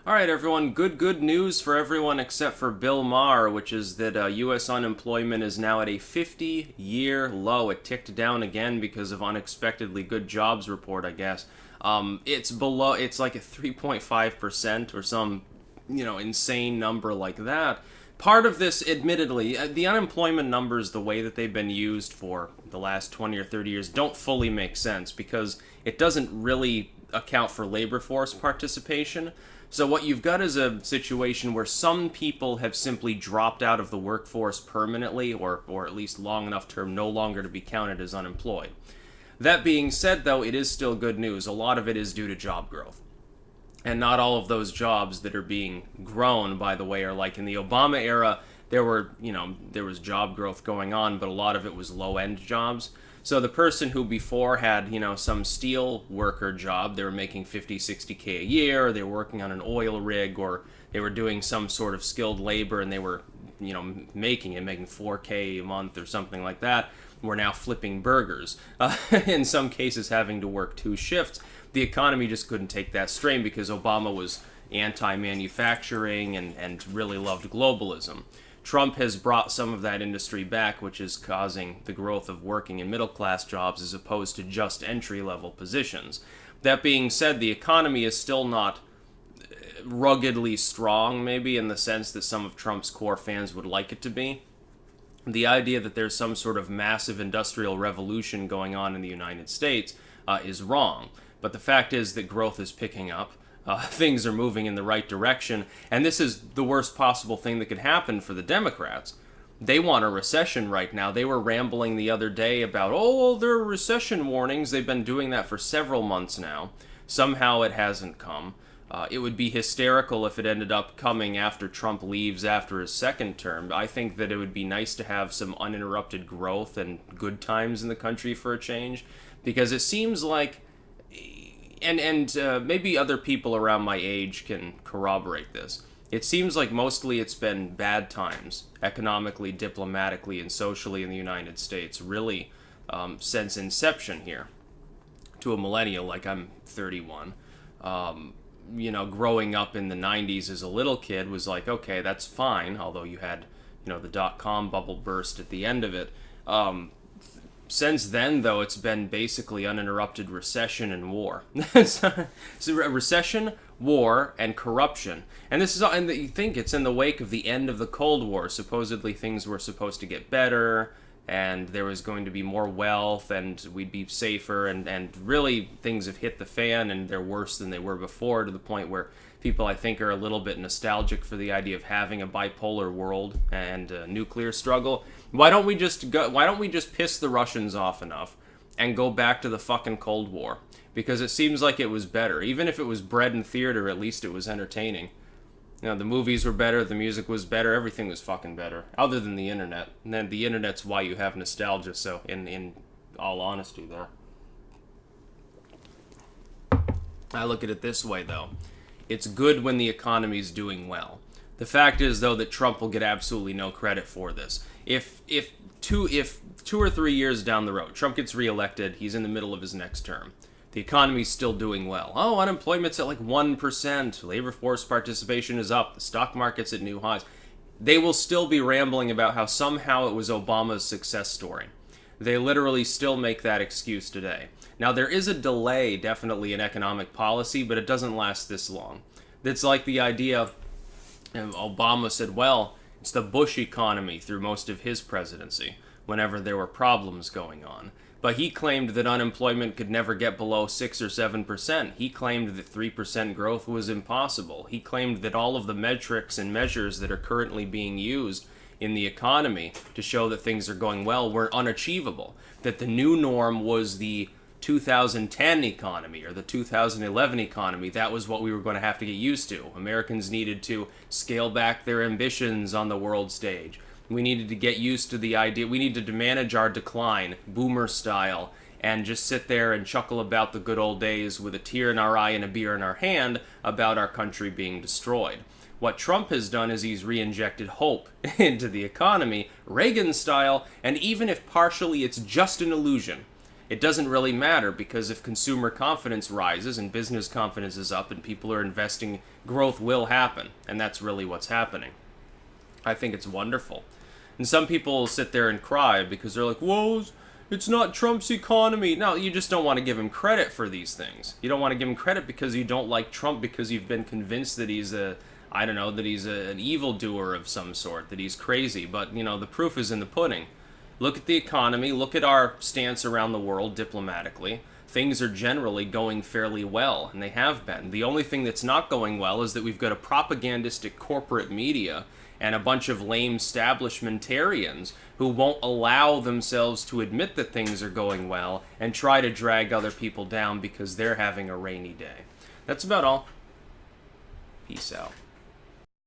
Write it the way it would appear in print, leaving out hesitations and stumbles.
All right, everyone. Good news for everyone except for Bill Maher, which is that U.S. unemployment is now at a 50-year low. It ticked down again because of unexpectedly good jobs report, I guess. It's below. It's like a 3.5% or some, insane number like that. Part of this, admittedly, the unemployment numbers, the way that they've been used for the last 20 or 30 years, don't fully make sense because it doesn't really account for labor force participation. So what you've got is a situation where some people have simply dropped out of the workforce permanently, or at least long enough term, no longer to be counted as unemployed. That being said, though, it is still good news. A lot of it is due to job growth. And not all of those jobs that are being grown, by the way, are like in the Obama era. There was job growth going on, but a lot of it was low-end jobs. So the person who before had, some steel worker job, they were making 50, 60K a year, or they were working on an oil rig, or they were doing some sort of skilled labor and they were, making 4K a month or something like that. We're now flipping burgers. In some cases, having to work two shifts. The economy just couldn't take that strain because Obama was anti-manufacturing and really loved globalism. Trump has brought some of that industry back, which is causing the growth of working and middle class jobs as opposed to just entry level positions. That being said, the economy is still not ruggedly strong, maybe in the sense that some of Trump's core fans would like it to be. The idea that there's some sort of massive industrial revolution going on in the United States is wrong. But the fact is that growth is picking up. Things are moving in the right direction, and this is the worst possible thing that could happen for the Democrats. They want a recession right now. They were rambling the other day about, oh, there are recession warnings. They've been doing that for several months now. Somehow it hasn't come. It would be hysterical if it ended up coming after Trump leaves after his second term. I think that it would be nice to have some uninterrupted growth and good times in the country for a change, because it seems like and maybe other people around my age can corroborate this. It seems like mostly it's been bad times, economically, diplomatically, and socially in the United States, really, since inception here. To a millennial, like I'm 31, growing up in the 90s as a little kid was like, okay, that's fine, although you had, the dot-com bubble burst at the end of it. Since then, though, it's been basically uninterrupted recession and war. So recession, war, and corruption. And this is all, and you think it's in the wake of the end of the Cold War. Supposedly things were supposed to get better, and there was going to be more wealth, and we'd be safer, and really things have hit the fan, and they're worse than they were before, to the point where people, I think, are a little bit nostalgic for the idea of having a bipolar world and a nuclear struggle. Why don't we just piss the Russians off enough and go back to the fucking Cold War? Because it seems like it was better. Even if it was bred in theater, at least it was entertaining. The movies were better, the music was better, everything was fucking better. Other than the internet. And then the internet's why you have nostalgia, so in all honesty there. I look at it this way, though. It's good when the economy's doing well. The fact is, though, that Trump will get absolutely no credit for this. If 2 or 3 years down the road, Trump gets reelected, he's in the middle of his next term. The economy's still doing well. Oh, unemployment's at like 1%. Labor force participation is up. The stock market's at new highs. They will still be rambling about how somehow it was Obama's success story. They literally still make that excuse today. Now, there is a delay, definitely, in economic policy, but it doesn't last this long. It's like the idea, Obama said, well, it's the Bush economy through most of his presidency, whenever there were problems going on. But he claimed that unemployment could never get below 6 or 7%. He claimed that 3% growth was impossible. He claimed that all of the metrics and measures that are currently being used in the economy to show that things are going well were unachievable. That the new norm was the 2010 economy or the 2011 economy. That was what we were going to have to get used to. Americans needed to scale back their ambitions on the world stage. We needed to get used to the idea. We needed to manage our decline, boomer style, and just sit there and chuckle about the good old days with a tear in our eye and a beer in our hand about our country being destroyed. What Trump has done is he's re-injected hope into the economy, Reagan style, and even if partially it's just an illusion, it doesn't really matter, because if consumer confidence rises and business confidence is up and people are investing, growth will happen. And that's really what's happening. I think it's wonderful. And some people sit there and cry because they're like, whoa, it's not Trump's economy. No, you just don't want to give him credit for these things. You don't want to give him credit because you don't like Trump, because you've been convinced that he's an evildoer of some sort, that he's crazy. But, the proof is in the pudding. Look at the economy, look at our stance around the world diplomatically. Things are generally going fairly well, and they have been. The only thing that's not going well is that we've got a propagandistic corporate media and a bunch of lame establishmentarians who won't allow themselves to admit that things are going well and try to drag other people down because they're having a rainy day. That's about all. Peace out.